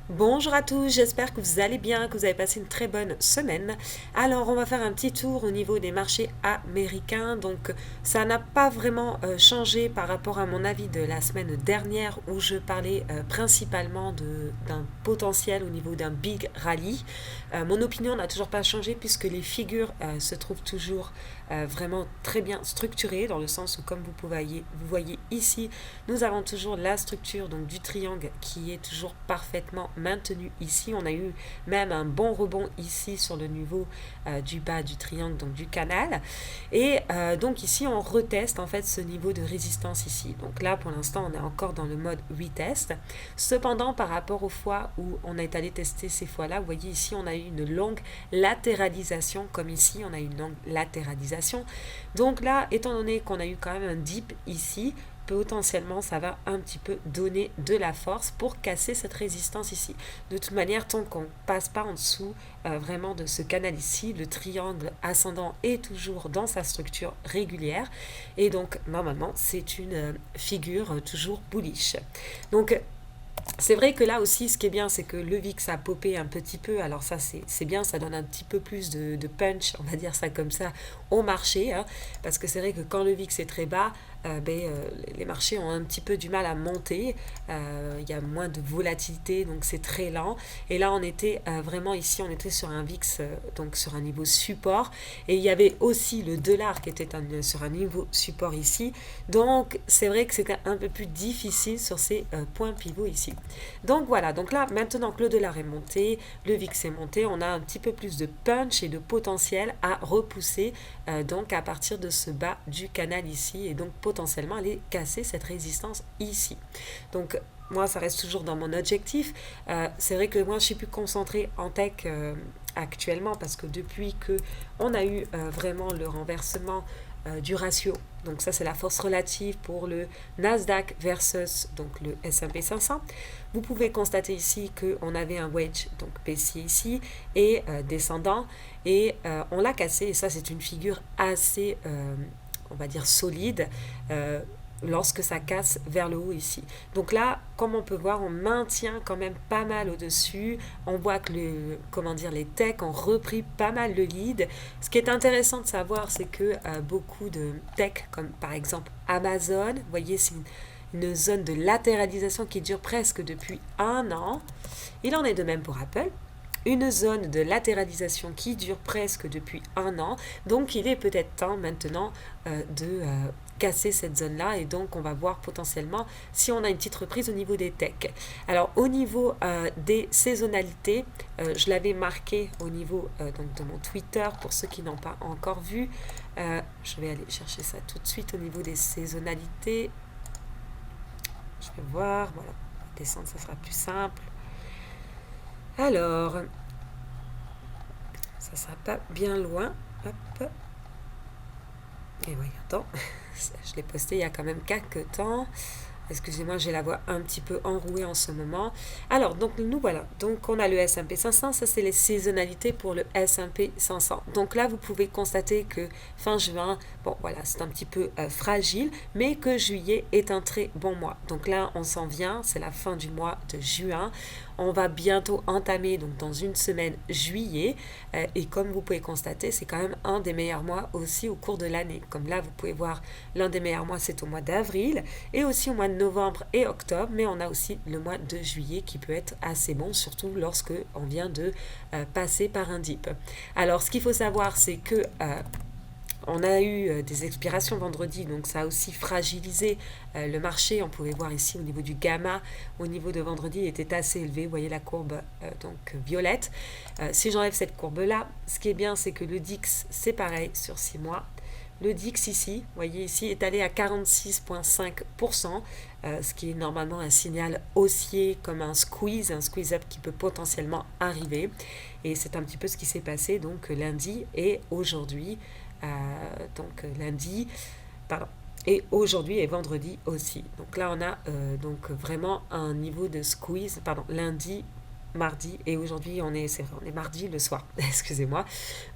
Bonjour à tous, j'espère que vous allez bien, que vous avez passé une très bonne semaine. Alors, on va faire un petit tour au niveau des marchés américains. Donc, ça n'a pas vraiment changé par rapport à mon avis de la semaine dernière où je parlais principalement d'un potentiel au niveau d'un big rally. Mon opinion n'a toujours pas changé puisque les figures se trouvent toujours vraiment très bien structurées dans le sens où, comme vous voyez ici, nous avons toujours la structure donc du triangle qui est toujours parfaitement maintenue ici. On a eu même un bon rebond ici sur le niveau du bas du triangle, donc du canal. Et donc ici, on reteste en fait ce niveau de résistance ici. Donc là, pour l'instant, on est encore dans le mode retest. Cependant, par rapport aux fois où on est allé tester ces fois-là, vous voyez ici, on a eu une longue latéralisation, comme ici, on a eu une longue latéralisation. Donc là, étant donné qu'on a eu quand même un dip ici, potentiellement ça va un petit peu donner de la force pour casser cette résistance ici. De toute manière, tant qu'on ne passe pas en dessous vraiment de ce canal ici, le triangle ascendant est toujours dans sa structure régulière et donc normalement c'est une figure toujours bullish. Donc c'est vrai que là aussi, ce qui est bien, c'est que le VIX a popé un petit peu. Alors ça, c'est bien, ça donne un petit peu plus de punch, on va dire ça comme ça, au marché. Hein, parce que c'est vrai que quand le VIX est très bas, les marchés ont un petit peu du mal à monter. Il y a moins de volatilité, donc c'est très lent. Et là, on était vraiment ici, on était sur un VIX, donc sur un niveau support. Et il y avait aussi le dollar qui était sur un niveau support ici. Donc c'est vrai que c'était un peu plus difficile sur ces points pivots ici. Donc voilà, donc là maintenant que le dollar est monté, le VIX est monté, on a un petit peu plus de punch et de potentiel à repousser donc à partir de ce bas du canal ici et donc potentiellement aller casser cette résistance ici. Donc moi ça reste toujours dans mon objectif. C'est vrai que moi je suis plus concentrée en tech actuellement parce que depuis que on a eu vraiment le renversement du ratio. Donc ça c'est la force relative pour le Nasdaq versus donc le S&P 500. Vous pouvez constater ici qu'on avait un wedge donc baissier ici et descendant et on l'a cassé et ça c'est une figure assez on va dire solide lorsque ça casse vers le haut ici. Donc là, comme on peut voir, on maintient quand même pas mal au-dessus. On voit que les techs ont repris pas mal le lead. Ce qui est intéressant de savoir, c'est que beaucoup de techs, comme par exemple Amazon, vous voyez, c'est une zone de latéralisation qui dure presque depuis un an. Il en est de même pour Apple, une zone de latéralisation qui dure presque depuis un an. Donc il est peut-être temps maintenant de casser cette zone-là et donc on va voir potentiellement si on a une petite reprise au niveau des techs. Alors au niveau des saisonnalités, je l'avais marqué au niveau donc de mon Twitter pour ceux qui n'ont pas encore vu. Je vais aller chercher ça tout de suite au niveau des saisonnalités. Je vais voir, voilà, descendre ça sera plus simple. Alors, ça sera pas bien loin. Hop. Et oui, attends, je l'ai posté il y a quand même quelques temps. Excusez-moi, j'ai la voix un petit peu enrouée en ce moment. Alors, donc nous voilà. Donc on a le S&P 500, ça c'est les saisonnalités pour le S&P 500. Donc là, vous pouvez constater que fin juin, bon voilà, c'est un petit peu fragile, mais que juillet est un très bon mois. Donc là, on s'en vient, c'est la fin du mois de juin. On va bientôt entamer, donc dans une semaine, juillet. Et comme vous pouvez constater, c'est quand même un des meilleurs mois aussi au cours de l'année. Comme là, vous pouvez voir, l'un des meilleurs mois, c'est au mois d'avril et aussi au mois de novembre et octobre. Mais on a aussi le mois de juillet qui peut être assez bon, surtout lorsque on vient de passer par un dip. Alors, ce qu'il faut savoir, c'est que on a eu des expirations vendredi, donc ça a aussi fragilisé le marché. On pouvait voir ici au niveau du gamma, au niveau de vendredi, il était assez élevé. Vous voyez la courbe donc violette. Si j'enlève cette courbe-là, ce qui est bien, c'est que le DIX, c'est pareil sur 6 mois. Le DIX ici, vous voyez ici, est allé à 46,5%, ce qui est normalement un signal haussier comme un squeeze-up qui peut potentiellement arriver. Et c'est un petit peu ce qui s'est passé donc lundi et aujourd'hui. Donc lundi, pardon, et aujourd'hui et vendredi aussi. Donc là, on a donc vraiment un niveau de squeeze, pardon, lundi, mardi et aujourd'hui c'est vrai, on est mardi le soir, excusez-moi.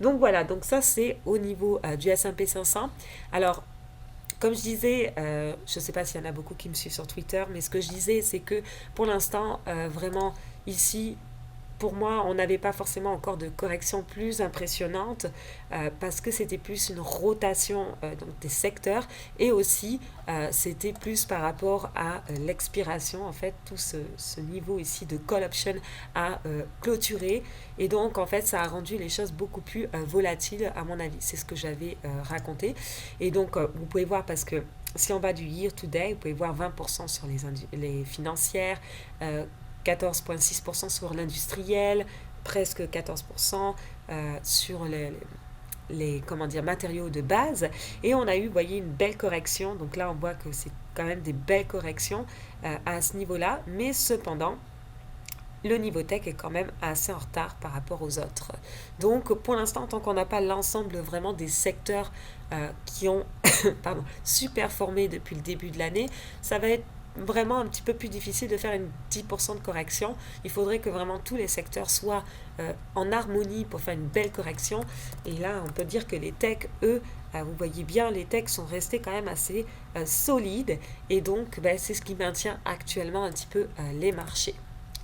Donc voilà, donc ça c'est au niveau du S&P 500. Alors comme je disais, je ne sais pas s'il y en a beaucoup qui me suivent sur Twitter, mais ce que je disais, c'est que pour l'instant, vraiment, ici, pour moi, on n'avait pas forcément encore de correction plus impressionnante parce que c'était plus une rotation donc des secteurs et aussi c'était plus par rapport à l'expiration. En fait, tout ce niveau ici de call option a clôturé et donc en fait, ça a rendu les choses beaucoup plus volatiles à mon avis. C'est ce que j'avais raconté. Et donc, vous pouvez voir parce que si on va du year to day, vous pouvez voir 20% sur les financières, 14,6% sur l'industriel, presque 14% sur comment dire, matériaux de base. Et on a eu, vous voyez, une belle correction. Donc là, on voit que c'est quand même des belles corrections à ce niveau-là. Mais cependant, le niveau tech est quand même assez en retard par rapport aux autres. Donc, pour l'instant, tant qu'on n'a pas l'ensemble vraiment des secteurs qui ont pardon, super formé depuis le début de l'année, ça va être vraiment un petit peu plus difficile de faire une 10% de correction. Il faudrait que vraiment tous les secteurs soient en harmonie pour faire une belle correction. Et là, on peut dire que les techs, eux, vous voyez bien, les techs sont restés quand même assez solides. Et donc, c'est ce qui maintient actuellement un petit peu les marchés.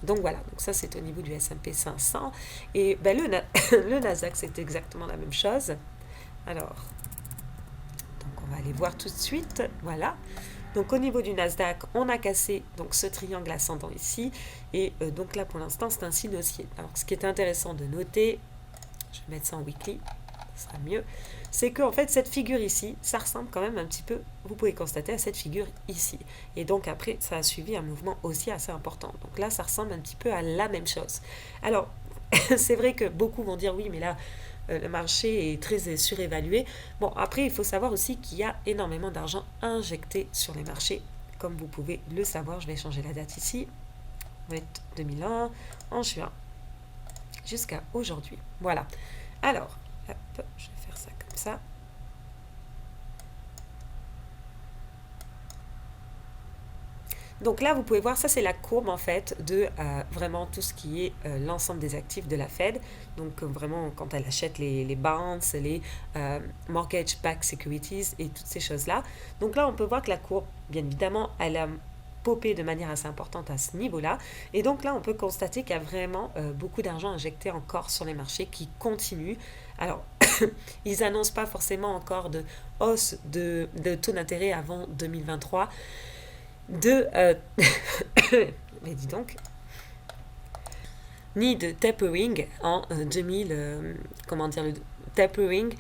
Donc voilà, donc ça c'est au niveau du S&P 500. Et le Nasdaq c'est exactement la même chose. Alors, donc on va aller voir tout de suite. Voilà. Donc au niveau du Nasdaq, on a cassé donc ce triangle ascendant ici. Et donc là pour l'instant c'est un signe haussier. Alors ce qui est intéressant de noter, je vais mettre ça en weekly, ça sera mieux, c'est qu'en fait cette figure ici, ça ressemble quand même un petit peu, vous pouvez constater, à cette figure ici. Et donc après, ça a suivi un mouvement aussi assez important. Donc là, ça ressemble un petit peu à la même chose. Alors, c'est vrai que beaucoup vont dire oui, mais là, le marché est très surévalué. Bon, après, il faut savoir aussi qu'il y a énormément d'argent injecté sur les marchés. Comme vous pouvez le savoir, je vais changer la date ici. On va être 2001, en juin, jusqu'à aujourd'hui. Voilà. Alors, hop, je vais faire ça comme ça. Donc là, vous pouvez voir, ça c'est la courbe en fait de vraiment tout ce qui est l'ensemble des actifs de la Fed. Donc vraiment quand elle achète les bonds, les mortgage-backed securities et toutes ces choses-là. Donc là, on peut voir que la courbe, bien évidemment, elle a popé de manière assez importante à ce niveau-là. Et donc là, on peut constater qu'il y a vraiment beaucoup d'argent injecté encore sur les marchés qui continuent. Alors, ils n'annoncent pas forcément encore de hausse de taux d'intérêt avant 2023. Mais dis donc, ni de tapering en 2000, comment dire, le tapering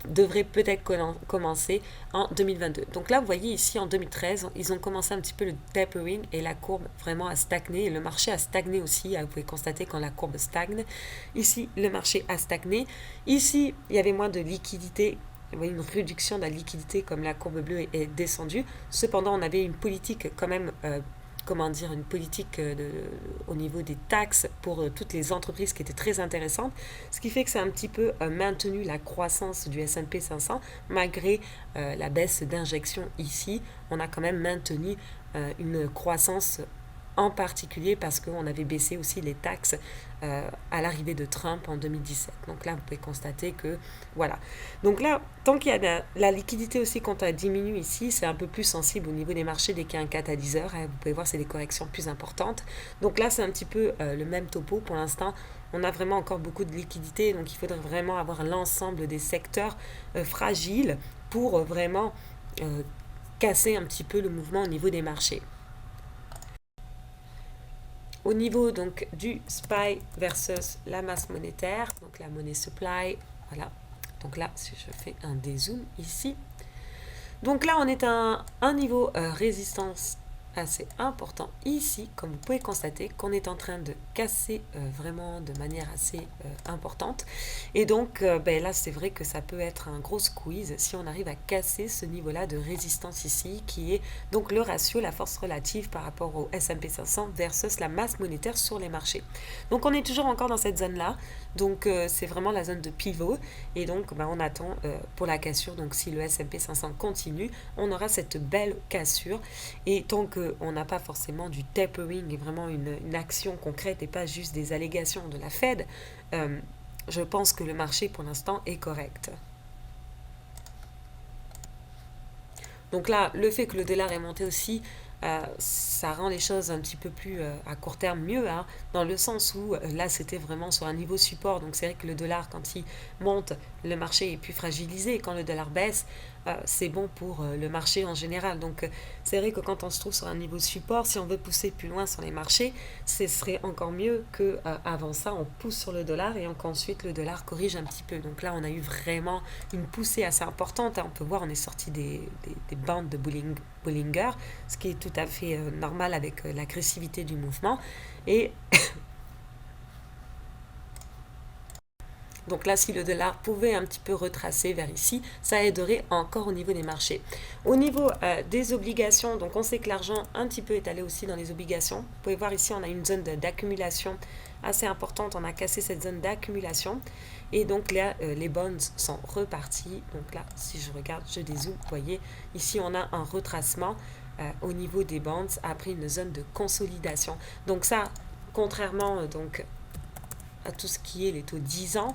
devrait peut-être commencer en 2022. Donc là, vous voyez ici en 2013, ils ont commencé un petit peu le tapering et la courbe vraiment a stagné. Et le marché a stagné aussi. Vous pouvez constater quand la courbe stagne. Ici, le marché a stagné. Ici, il y avait moins de liquidité. Vous voyez une réduction de la liquidité comme la courbe bleue est descendue. Cependant, on avait une politique quand même comment dire, une politique au niveau des taxes pour toutes les entreprises qui était très intéressante, ce qui fait que c'est un petit peu maintenu la croissance du S&P 500, malgré la baisse d'injection ici, on a quand même maintenu une croissance en particulier parce qu'on avait baissé aussi les taxes à l'arrivée de Trump en 2017. Donc là, vous pouvez constater que, voilà. Donc là, tant qu'il y a la liquidité aussi, quand elle diminue ici, c'est un peu plus sensible au niveau des marchés dès qu'il y a un catalyseur. Vous pouvez voir, c'est des corrections plus importantes. Donc là, c'est un petit peu le même topo. Pour l'instant, on a vraiment encore beaucoup de liquidité. Donc il faudrait vraiment avoir l'ensemble des secteurs fragiles pour vraiment casser un petit peu le mouvement au niveau des marchés. Au niveau donc du SPY versus la masse monétaire, donc la monnaie supply, voilà. Donc là, si je fais un dézoom ici, donc là on est à un niveau résistance assez important ici, comme vous pouvez constater qu'on est en train de casser vraiment de manière assez importante. Et donc là c'est vrai que ça peut être un gros squeeze si on arrive à casser ce niveau-là de résistance ici, qui est donc le ratio, la force relative par rapport au S&P 500 versus la masse monétaire sur les marchés. Donc on est toujours encore dans cette zone-là, donc c'est vraiment la zone de pivot, et donc on attend pour la cassure. Donc si le S&P 500 continue, on aura cette belle cassure, et tant que on n'a pas forcément du tapering et vraiment une action concrète et pas juste des allégations de la Fed, je pense que le marché pour l'instant est correct. Donc là, le fait que le dollar est monté aussi ça rend les choses un petit peu plus à court terme mieux, hein, dans le sens où là c'était vraiment sur un niveau support. Donc c'est vrai que le dollar, quand il monte, le marché est plus fragilisé. Quand le dollar baisse, c'est bon pour le marché en général. Donc c'est vrai que quand on se trouve sur un niveau support, si on veut pousser plus loin sur les marchés, ce serait encore mieux que avant ça, on pousse sur le dollar et qu'ensuite le dollar corrige un petit peu. Donc là, on a eu vraiment une poussée assez importante, hein. On peut voir, on est sorti des bandes de Bollinger, ce qui est tout à fait normal avec l'agressivité du mouvement. Et donc là, si le dollar pouvait un petit peu retracer vers ici, ça aiderait encore au niveau des marchés. Au niveau des obligations, donc on sait que l'argent un petit peu est allé aussi dans les obligations. Vous pouvez voir ici, on a une zone d'accumulation assez importante. On a cassé cette zone d'accumulation. Et donc là, les bonds sont repartis. Donc là, si je regarde, je dézoome, vous voyez, ici on a un retracement au niveau des bonds après une zone de consolidation. Donc ça, contrairement donc à tout ce qui est les taux 10 ans,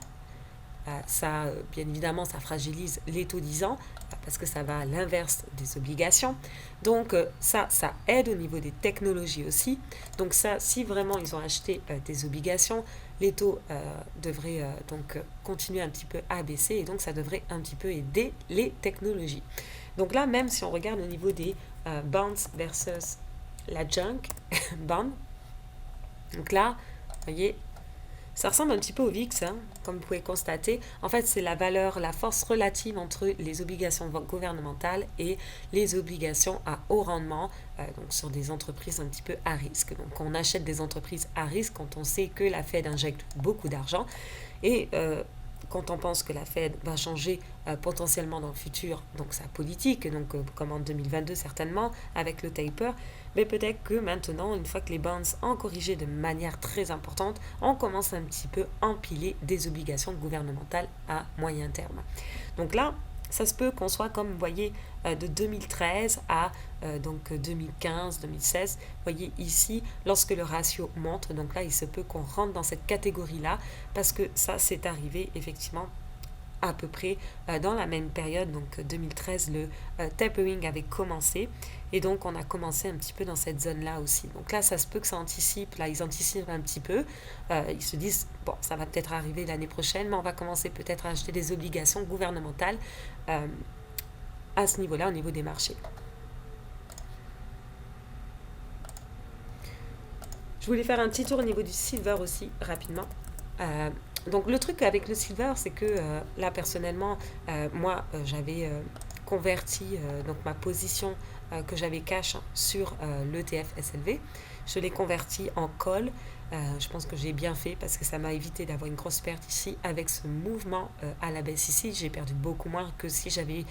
ça, bien évidemment, ça fragilise les taux 10 ans parce que ça va à l'inverse des obligations. Donc ça aide au niveau des technologies aussi. Donc ça, si vraiment ils ont acheté des obligations, les taux devraient donc continuer un petit peu à baisser et donc ça devrait un petit peu aider les technologies. Donc là, même si on regarde au niveau des bonds versus la junk bond, donc là, vous voyez, ça ressemble un petit peu au VIX, hein, comme vous pouvez constater. En fait, c'est la valeur, la force relative entre les obligations gouvernementales et les obligations à haut rendement, donc sur des entreprises un petit peu à risque. Donc, on achète des entreprises à risque quand on sait que la Fed injecte beaucoup d'argent et quand on pense que la Fed va changer potentiellement dans le futur, donc sa politique, donc comme en 2022 certainement, avec le taper, mais peut-être que maintenant, une fois que les bonds ont corrigé de manière très importante, on commence un petit peu à empiler des obligations gouvernementales à moyen terme. Donc là, ça se peut qu'on soit comme vous voyez de 2013 à donc 2015, 2016. Vous voyez ici, lorsque le ratio monte, donc là il se peut qu'on rentre dans cette catégorie-là parce que ça c'est arrivé effectivement à peu près dans la même période, donc 2013, le tapering avait commencé et donc on a commencé un petit peu dans cette zone-là aussi. Donc là, ça se peut que ça anticipe, là ils anticipent un petit peu, ils se disent, bon, ça va peut-être arriver l'année prochaine, mais on va commencer peut-être à acheter des obligations gouvernementales à ce niveau-là, au niveau des marchés. Je voulais faire un petit tour au niveau du silver aussi, rapidement. Donc le truc avec le silver, c'est que là personnellement, moi j'avais converti donc ma position que j'avais cash sur l'ETF SLV. Je l'ai converti en call. Je pense que j'ai bien fait parce que ça m'a évité d'avoir une grosse perte ici. Avec ce mouvement à la baisse ici, j'ai perdu beaucoup moins que si j'avais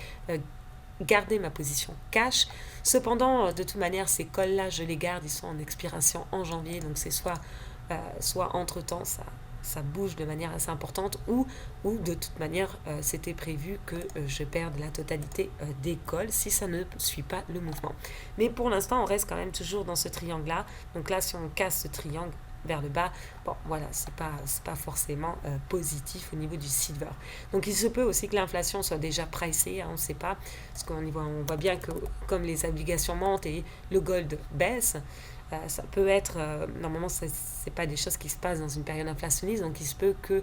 gardé ma position cash. Cependant, de toute manière, ces calls-là, je les garde. Ils sont en expiration en janvier. Donc c'est soit entre-temps, ça bouge de manière assez importante ou de toute manière c'était prévu que je perde la totalité des calls si ça ne suit pas le mouvement. Mais pour l'instant on reste quand même toujours dans ce triangle là. Donc là si on casse ce triangle vers le bas, bon voilà, c'est pas forcément positif au niveau du silver. Donc il se peut aussi que l'inflation soit déjà pricée, hein, on ne sait pas, parce qu'on voit bien que comme les obligations montent et le gold baisse, ça peut être, normalement c'est pas des choses qui se passent dans une période inflationniste, donc il se peut que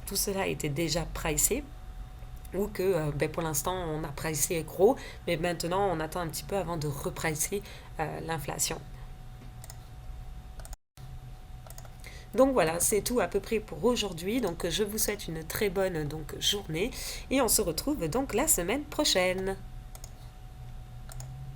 tout cela était déjà pricé ou que pour l'instant on a pricé gros, mais maintenant on attend un petit peu avant de repricer l'inflation. Donc voilà, c'est tout à peu près pour aujourd'hui. Donc je vous souhaite une très bonne donc, journée et on se retrouve donc la semaine prochaine.